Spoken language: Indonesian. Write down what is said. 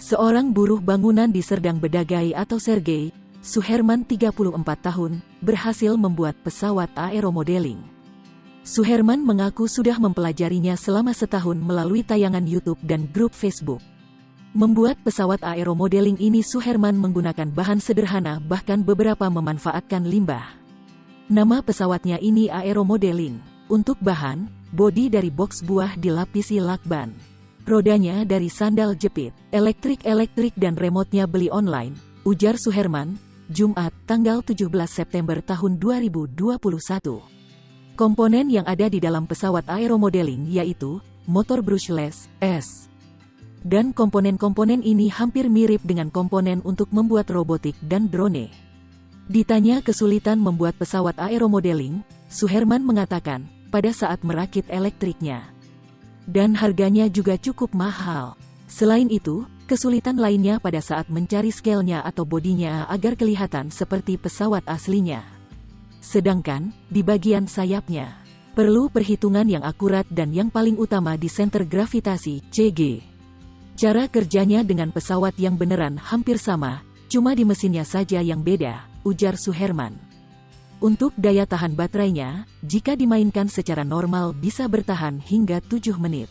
Seorang buruh bangunan di Serdang Bedagai atau Sergei, Suherman 34 tahun, berhasil membuat pesawat aeromodeling. Suherman mengaku sudah mempelajarinya selama setahun melalui tayangan YouTube dan grup Facebook. Membuat pesawat aeromodeling ini Suherman menggunakan bahan sederhana, bahkan beberapa memanfaatkan limbah. Nama pesawatnya ini aeromodeling. Untuk bahan, bodi dari boks buah dilapisi lakban. Rodanya dari sandal jepit, elektrik dan remotenya beli online, ujar Suherman, Jumat, tanggal 17 September tahun 2021. Komponen yang ada di dalam pesawat aeromodeling yaitu, motor brushless, S. Dan komponen-komponen ini hampir mirip dengan komponen untuk membuat robotik dan drone. Ditanya kesulitan membuat pesawat aeromodeling, Suherman mengatakan, pada saat merakit elektriknya. Dan harganya juga cukup mahal. Selain itu, kesulitan lainnya pada saat mencari scale-nya atau bodinya agar kelihatan seperti pesawat aslinya. Sedangkan, di bagian sayapnya, perlu perhitungan yang akurat dan yang paling utama di senter gravitasi, CG. Cara kerjanya dengan pesawat yang beneran hampir sama, cuma di mesinnya saja yang beda, ujar Suherman. Untuk daya tahan baterainya, jika dimainkan secara normal bisa bertahan hingga 7 menit.